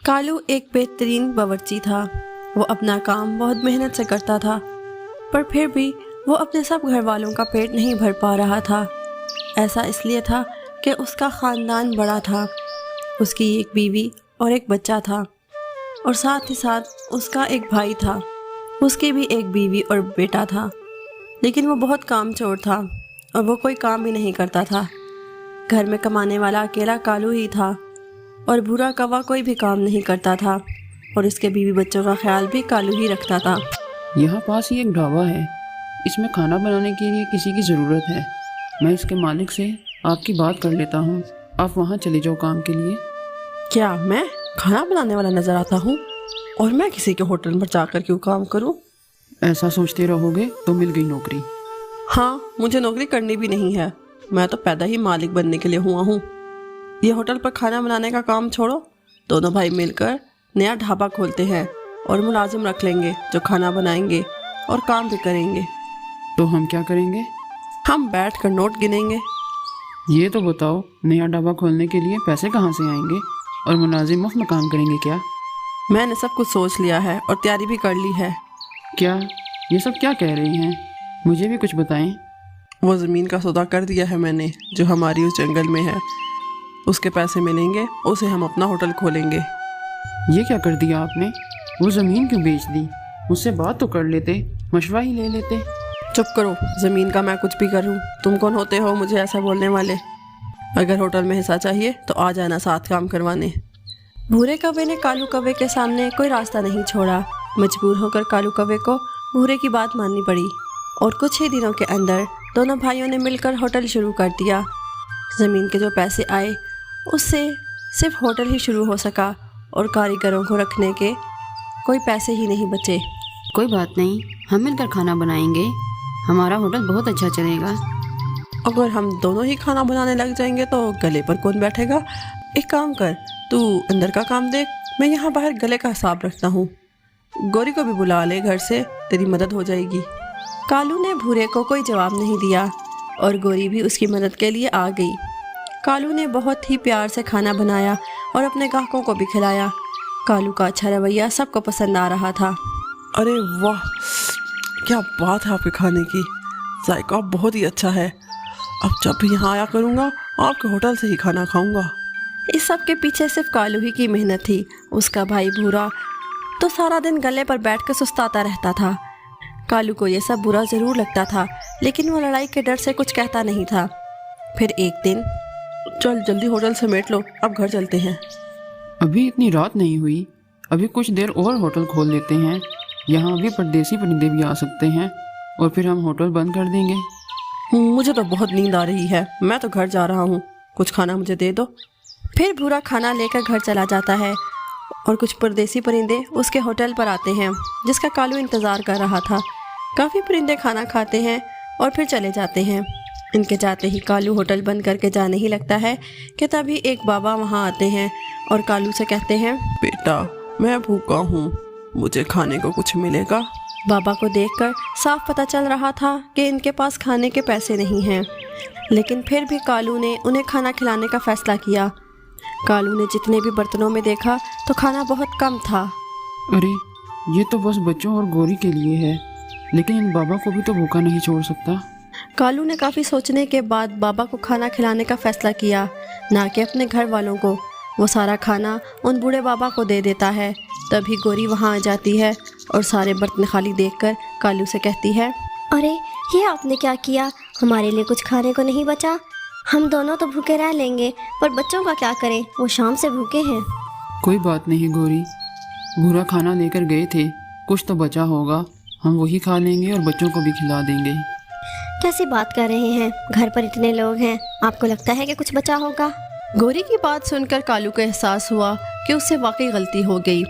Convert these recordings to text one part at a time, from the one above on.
कालू एक बेहतरीन बावर्ची था। वो अपना काम बहुत मेहनत से करता था, पर फिर भी वो अपने सब घर वालों का पेट नहीं भर पा रहा था। ऐसा इसलिए था कि उसका ख़ानदान बड़ा था। उसकी एक बीवी और एक बच्चा था, और साथ ही साथ उसका एक भाई था। उसकी भी एक बीवी और बेटा था, लेकिन वो बहुत कामचोर था और वो कोई काम भी नहीं करता था। घर में कमाने वाला अकेला कालू ही था, और भूरा कौवा कोई भी काम नहीं करता था, और इसके बीवी बच्चों का ख्याल भी कालू ही रखता था। यहाँ पास ही एक ढाबा है, इसमें खाना बनाने के लिए किसी की ज़रूरत है। मैं इसके मालिक से आपकी बात कर लेता हूँ, आप वहाँ चले जाओ काम के लिए। क्या मैं खाना बनाने वाला नजर आता हूँ, और मैं किसी के होटल पर जाकर क्यों काम करूँ? ऐसा सोचते रहोगे तो मिल गई नौकरी। हाँ, मुझे नौकरी करनी भी नहीं है। मैं तो पैदा ही मालिक बनने के लिए हुआ हूँ। ये होटल पर खाना बनाने का काम छोड़ो, दोनों भाई मिलकर नया ढाबा खोलते हैं और मुलाजिम रख लेंगे जो खाना बनाएंगे और काम भी करेंगे। तो हम क्या करेंगे? हम बैठकर नोट गिनेंगे। ये तो बताओ, नया ढाबा खोलने के लिए पैसे कहाँ से आएंगे, और मुलाजिम मुफ्त में काम करेंगे क्या? मैंने सब कुछ सोच लिया है और तैयारी भी कर ली है। क्या ये सब क्या कह रही हैं? मुझे भी कुछ बताएं। वो ज़मीन का सौदा कर दिया है मैंने, जो हमारी उस जंगल में है। उसके पैसे मिलेंगे, उसे हम अपना होटल खोलेंगे। ये क्या कर दिया आपने? वो ज़मीन क्यों बेच दी? मुझसे बात तो कर लेते, मशवरा ही ले लेते। चुप करो, ज़मीन का मैं कुछ भी करूं। तुम कौन होते हो मुझे ऐसा बोलने वाले? अगर होटल में हिस्सा चाहिए तो आ जाना साथ काम करवाने। भूरे कौवे ने कालू कौवे के सामने कोई रास्ता नहीं छोड़ा। मजबूर होकर कालू कौवे को भूरे की बात माननी पड़ी, और कुछ ही दिनों के अंदर दोनों भाइयों ने मिलकर होटल शुरू कर दिया। ज़मीन के जो पैसे आए उससे सिर्फ होटल ही शुरू हो सका, और कारीगरों को रखने के कोई पैसे ही नहीं बचे। कोई बात नहीं, हम मिलकर खाना बनाएंगे, हमारा होटल बहुत अच्छा चलेगा। अगर हम दोनों ही खाना बनाने लग जाएंगे तो गले पर कौन बैठेगा? एक काम कर, तू अंदर का काम देख, मैं यहाँ बाहर गले का हिसाब रखता हूँ। गौरी को भी बुला ले घर से, तेरी मदद हो जाएगी। कालू ने भूरे को कोई जवाब नहीं दिया, और गौरी भी उसकी मदद के लिए आ गई। कालू ने बहुत ही प्यार से खाना बनाया और अपने ग्राहकों को भी खिलाया। कालू का अच्छा रवैया सबको पसंद आ रहा था। अरे वाह, क्या बात है आपके खाने की, जायका बहुत ही अच्छा है। अब जब भी यहाँ आया करूँगा आपके होटल से ही खाना खाऊंगा। इस सब के पीछे सिर्फ कालू ही की मेहनत थी। उसका भाई भूरा तो सारा दिन गले पर बैठकर सुस्ताता रहता था। कालू को ये सब बुरा ज़रूर लगता था, लेकिन वो लड़ाई के डर से कुछ कहता नहीं था। फिर एक दिन, चल जल्दी होटल समेट लो, अब घर चलते हैं। अभी इतनी रात नहीं हुई, अभी कुछ देर और होटल खोल लेते हैं। यहाँ भी परदेसी परिंदे भी आ सकते हैं, और फिर हम होटल बंद कर देंगे। मुझे तो बहुत नींद आ रही है, मैं तो घर जा रहा हूँ, कुछ खाना मुझे दे दो। फिर भूरा खाना लेकर घर चला जाता है, और कुछ परदेसी परिंदे उसके होटल पर आते हैं, जिसका कालू इंतज़ार कर रहा था। काफ़ी परिंदे खाना खाते हैं और फिर चले जाते हैं। इनके जाते ही कालू होटल बंद करके जाने ही लगता है कि तभी एक बाबा वहाँ आते हैं और कालू से कहते हैं, बेटा मैं भूखा हूँ, मुझे खाने को कुछ मिलेगा? बाबा को देखकर साफ पता चल रहा था कि इनके पास खाने के पैसे नहीं हैं, लेकिन फिर भी कालू ने उन्हें खाना खिलाने का फैसला किया। कालू ने जितने भी बर्तनों में देखा तो खाना बहुत कम था। अरे ये तो बस बच्चों और गौरी के लिए है, लेकिन इन बाबा को भी तो भूखा नहीं छोड़ सकता। कालू ने काफ़ी सोचने के बाद बाबा को खाना खिलाने का फैसला किया, ना कि अपने घर वालों को। वो सारा खाना उन बूढ़े बाबा को दे देता है। तभी गौरी वहाँ आ जाती है और सारे बर्तन खाली देखकर कालू से कहती है, अरे ये आपने क्या किया, हमारे लिए कुछ खाने को नहीं बचा। हम दोनों तो भूखे रह लेंगे, पर बच्चों का क्या करें, वो शाम से भूखे हैं। कोई बात नहीं गौरी, भूरा खाना लेकर गए थे, कुछ तो बचा होगा, हम वही खा लेंगे और बच्चों को भी खिला देंगे। कैसी बात कर रहे हैं, घर पर इतने लोग हैं, आपको लगता है कि कुछ बचा होगा? गौरी की बात सुनकर कालू को एहसास हुआ कि उससे वाकई गलती हो गई।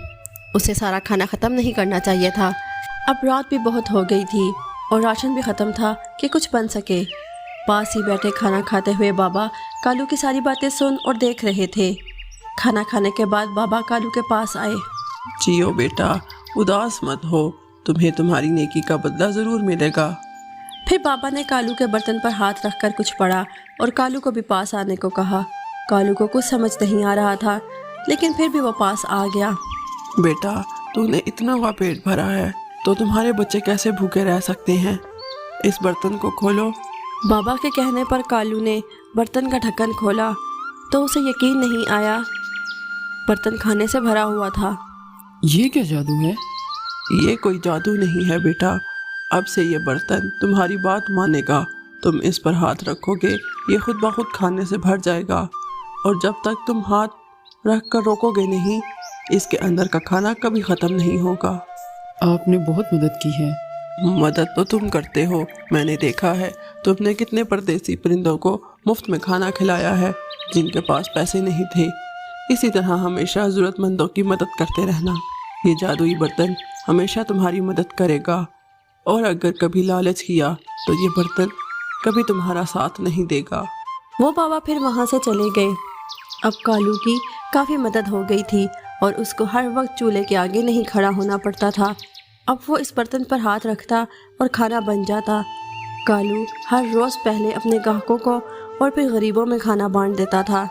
उसे सारा खाना ख़त्म नहीं करना चाहिए था। अब रात भी बहुत हो गई थी और राशन भी ख़त्म था कि कुछ बन सके। पास ही बैठे खाना खाते हुए बाबा कालू की सारी बातें सुन और देख रहे थे। खाना खाने के बाद बाबा कालू के पास आए। जियो बेटा, उदास मत हो, तुम्हें तुम्हारी नेकी का बदला ज़रूर मिलेगा। फिर बाबा ने कालू के बर्तन पर हाथ रखकर कुछ पढ़ा और कालू को भी पास आने को कहा। कालू को कुछ समझ नहीं आ रहा था, लेकिन फिर भी वो पास आ गया। बेटा, तूने इतना हुआ पेट भरा है तो तुम्हारे बच्चे कैसे भूखे रह सकते हैं? इस बर्तन को खोलो। बाबा के कहने पर कालू ने बर्तन का ढक्कन खोला तो उसे यकीन नहीं आया, बर्तन खाने से भरा हुआ था। ये क्या जादू है? ये कोई जादू नहीं है बेटा, अब से ये बर्तन तुम्हारी बात मानेगा। तुम इस पर हाथ रखोगे, ये खुद ब खुद खाने से भर जाएगा, और जब तक तुम हाथ रख कर रोकोगे नहीं, इसके अंदर का खाना कभी ख़त्म नहीं होगा। आपने बहुत मदद की है। मदद तो तुम करते हो, मैंने देखा है तुमने कितने परदेसी परिंदों को मुफ्त में खाना खिलाया है जिनके पास पैसे नहीं थे। इसी तरह हमेशा ज़रूरतमंदों की मदद करते रहना। ये जादुई बर्तन हमेशा तुम्हारी मदद करेगा, और अगर कभी लालच किया तो ये बर्तन कभी तुम्हारा साथ नहीं देगा। वो बाबा फिर वहाँ से चले गए। अब कालू की काफ़ी मदद हो गई थी और उसको हर वक्त चूल्हे के आगे नहीं खड़ा होना पड़ता था। अब वो इस बर्तन पर हाथ रखता और खाना बन जाता। कालू हर रोज़ पहले अपने ग्राहकों को और फिर गरीबों में खाना बांट देता था,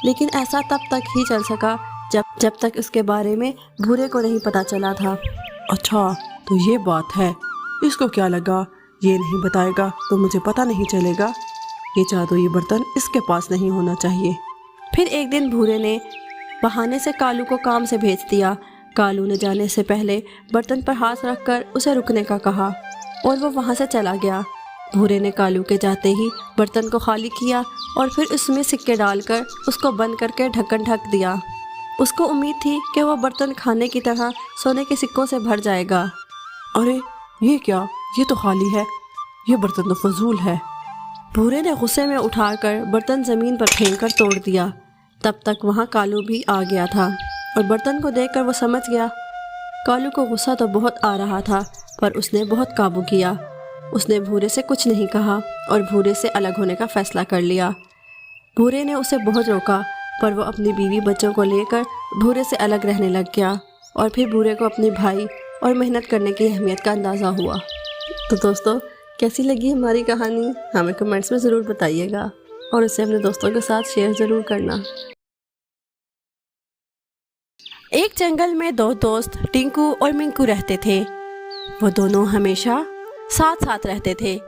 लेकिन ऐसा तब तक ही चल सका जब तक उसके बारे में भूरे को नहीं पता चला था। अच्छा, तो ये बात है, इसको क्या लगा ये नहीं बताएगा तो मुझे पता नहीं चलेगा। ये जादुई बर्तन इसके पास नहीं होना चाहिए। फिर एक दिन भूरे ने बहाने से कालू को काम से भेज दिया। कालू ने जाने से पहले बर्तन पर हाथ रखकर उसे रुकने का कहा और वो वहाँ से चला गया। भूरे ने कालू के जाते ही बर्तन को खाली किया और फिर उसमें सिक्के डालकर उसको बंद करके ढक्कन ढक दिया। उसको उम्मीद थी कि वह बर्तन खाने की तरह सोने के सिक्कों से भर जाएगा। अरे ये क्या, ये तो खाली है, ये बर्तन तो फजूल है। भूरे ने गुस्से में उठाकर बर्तन ज़मीन पर फेंक कर तोड़ दिया। तब तक वहाँ कालू भी आ गया था और बर्तन को देखकर वो समझ गया। कालू को गुस्सा तो बहुत आ रहा था, पर उसने बहुत काबू किया। उसने भूरे से कुछ नहीं कहा और भूरे से अलग होने का फ़ैसला कर लिया। भूरे ने उसे बहुत रोका, पर वो अपनी बीवी बच्चों को लेकर भूरे से अलग रहने लग गया, और फिर भूरे को अपने भाई और मेहनत करने की अहमियत का अंदाज़ा हुआ। तो दोस्तों, कैसी लगी हमारी कहानी हमें कमेंट्स में ज़रूर बताइएगा, और इसे अपने दोस्तों के साथ शेयर ज़रूर करना। एक जंगल में दो दोस्त टिंकू और मिंकू रहते थे। वो दोनों हमेशा साथ साथ रहते थे,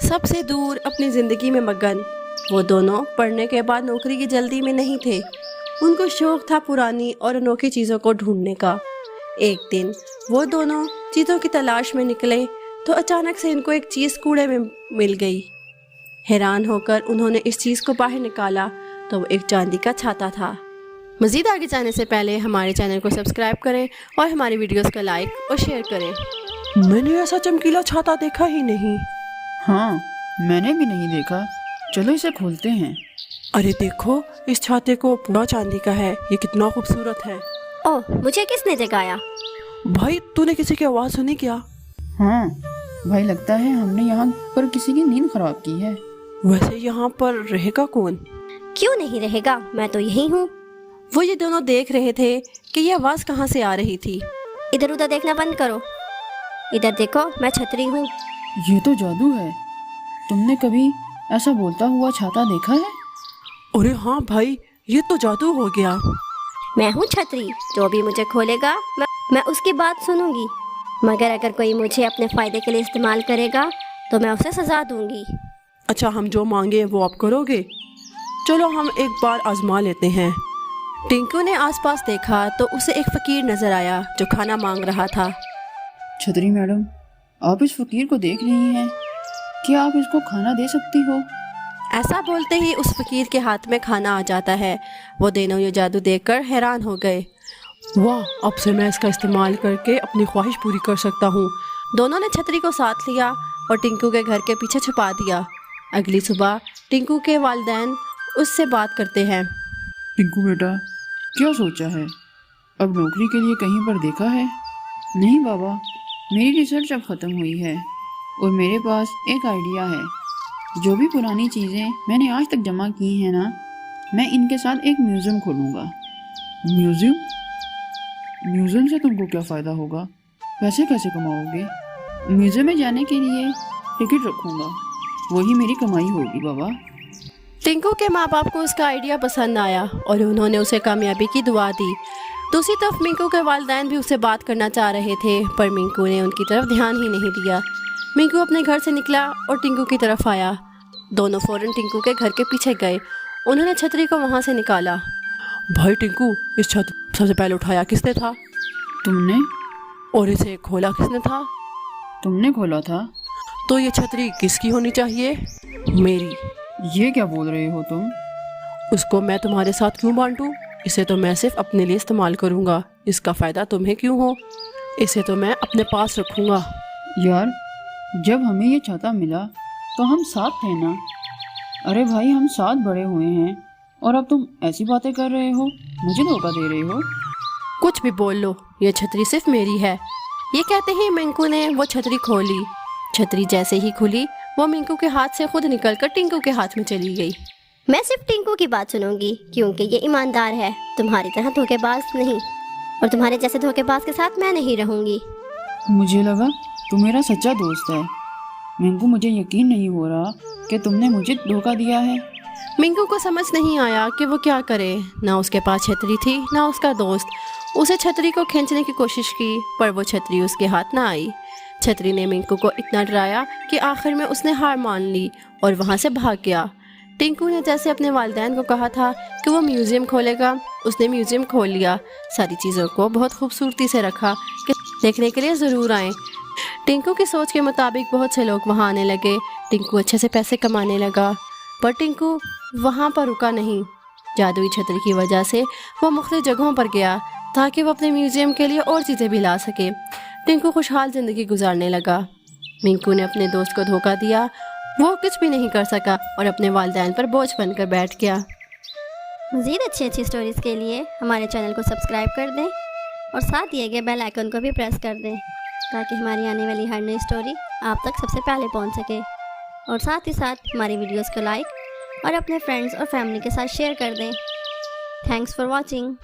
सबसे दूर अपनी ज़िंदगी में मगन। वो दोनों पढ़ने के बाद नौकरी की जल्दी में नहीं थे। उनको शौक़ था पुरानी और अनोखी चीज़ों को ढूंढने का। एक दिन वो दोनों चीज़ों की तलाश में निकले तो अचानक से इनको एक चीज़ कूड़े में मिल गई। हैरान होकर उन्होंने इस चीज़ को बाहर निकाला तो वो एक चांदी का छाता था। मज़ीद आगे जाने से पहले हमारे चैनल को सब्सक्राइब करें और हमारी वीडियोस को लाइक और शेयर करें। मैंने ऐसा चमकीला छाता देखा ही नहीं। हाँ, मैंने भी नहीं देखा। चलो इसे खोलते हैं। अरे देखो, इस छाते को पूरा चांदी का है, ये कितना खूबसूरत है। ओह, मुझे किसने जगाया? भाई, तूने किसी की आवाज़ सुनी क्या? हाँ भाई, लगता है हमने यहाँ पर किसी की नींद खराब की है। वैसे यहाँ पर रहेगा कौन? क्यों नहीं रहेगा, मैं तो यही हूँ। वो ये दोनों देख रहे थे कि ये आवाज़ कहाँ से आ रही थी। इधर उधर देखना बंद करो, इधर देखो, मैं छतरी हूँ। ये तो जादू है। तुमने कभी ऐसा बोलता हुआ छाता देखा है? अरे हाँ भाई, ये तो जादू हो गया। मैं हूँ छतरी, जो भी मुझे खोलेगा मैं उसकी बात सुनूंगी, मगर अगर कोई मुझे अपने फ़ायदे के लिए इस्तेमाल करेगा तो मैं उसे सज़ा दूंगी। अच्छा, हम जो मांगे वो आप करोगे? चलो हम एक बार आजमा लेते हैं। टिंकू ने आसपास देखा तो उसे एक फ़कीर नज़र आया जो खाना मांग रहा था। छतरी मैडम, आप इस फकीर को देख रही हैं, क्या आप इसको खाना दे सकती हो? ऐसा बोलते ही उस फकीर के हाथ में खाना आ जाता है। वो दोनों ये जादू देखकर हैरान हो गए। वाह, अब से मैं इसका इस्तेमाल करके अपनी ख्वाहिश पूरी कर सकता हूँ। दोनों ने छतरी को साथ लिया और टिंकू के घर के पीछे छुपा दिया। अगली सुबह टिंकू के वालिदैन उससे बात करते हैं। टिंकू बेटा, क्या सोचा है? अब नौकरी के लिए कहीं पर देखा है? नहीं बाबा, मेरी रिसर्च अब ख़त्म हुई है और मेरे पास एक आइडिया है। जो भी पुरानी चीज़ें मैंने आज तक जमा की हैं ना, मैं इनके साथ एक म्यूज़ियम खोलूँगा। म्यूज़ियम? म्यूज़ियम से तुमको क्या फ़ायदा होगा? पैसे कैसे कमाओगे? म्यूज़ियम में जाने के लिए टिकट रखूँगा, वही मेरी कमाई होगी बाबा। टिंकू के माँ बाप को उसका आइडिया पसंद आया और उन्होंने उसे कामयाबी की दुआ दी। दूसरी तरफ मिंकू के वालिदैन भी उससे बात करना चाह रहे थे, पर मिंकू ने उनकी तरफ ध्यान ही नहीं दिया। मिंकू अपने घर से निकला और टिंकू की तरफ आया। दोनों फौरन टिंकू के घर के पीछे गए। उन्होंने छतरी को वहाँ से निकाला। भाई टिंकू, इस छतरी सबसे पहले उठाया किसने था? तुमने? और इसे खोला किसने था? तुमने खोला था। तो ये छतरी किसकी होनी चाहिए? मेरी। ये क्या बोल रहे हो तुम? उसको मैं तुम्हारे साथ क्यों बांटूं? इसे तो मैं सिर्फ अपने लिए इस्तेमाल करूंगा। इसका फ़ायदा तुम्हें क्यों हो? इसे तो मैं अपने पास रखूंगा। यार, जब हमें ये छाता मिला तो हम साथ थे ना। अरे भाई, हम साथ बड़े हुए हैं और अब तुम ऐसी बातें कर रहे हो, मुझे धोखा दे रहे हो। कुछ भी बोल लो, ये छतरी सिर्फ मेरी है। ये कहते ही मिंकू ने वो छतरी खोली। छतरी जैसे ही खुली, वो मिंकू के हाथ से खुद निकलकर टिंकू के हाथ में चली गई। मैं सिर्फ टिंकू की बात सुनूंगी, क्योंकि ये ईमानदार है, तुम्हारी तरह धोखेबाज नहीं। और तुम्हारे जैसे धोखेबाज के साथ मैं नहीं रहूंगी। मुझे लगा तू मेरा सच्चा दोस्त है। मिंकू, मुझे यकीन नहीं हो रहा कि तुमने मुझे धोखा दिया है। मिंकू को समझ नहीं आया कि वो क्या करे। ना उसके पास छतरी थी, ना उसका दोस्त। उसे छतरी को खींचने की कोशिश की, पर वो छतरी उसके हाथ ना आई। छतरी ने मिंकू को इतना डराया कि आखिर में उसने हार मान ली और वहाँ से भाग गया। टिंकू ने जैसे अपने वालिदैन को कहा था कि वो म्यूज़ियम खोलेगा, उसने म्यूज़ियम खोल लिया। सारी चीज़ों को बहुत खूबसूरती से रखा कि देखने के लिए ज़रूर आएँ। टिंकू की सोच के मुताबिक बहुत से लोग वहाँ आने लगे। टिंकू अच्छे से पैसे कमाने लगा, पर टिंकू वहाँ पर रुका नहीं। जादुई छतरी की वजह से वो मुख्तलिफ जगहों पर गया ताकि वो अपने म्यूज़ियम के लिए और चीज़ें भी ला सके। टिंकू खुशहाल ज़िंदगी गुजारने लगा। मिंकू ने अपने दोस्त को धोखा दिया। वो कुछ भी नहीं कर सका और अपने वालिदैन पर बोझ बनकर बैठ गया। मज़ीद अच्छी स्टोरीज़ के लिए हमारे चैनल को सब्सक्राइब कर दें और साथ दिए गए बेल आइकन को भी प्रेस कर दें, ताकि हमारी आने वाली हर नई स्टोरी आप तक सबसे पहले पहुंच सके। और साथ ही साथ हमारी वीडियोस को लाइक और अपने फ्रेंड्स और फैमिली के साथ शेयर कर दें। Thanks for watching.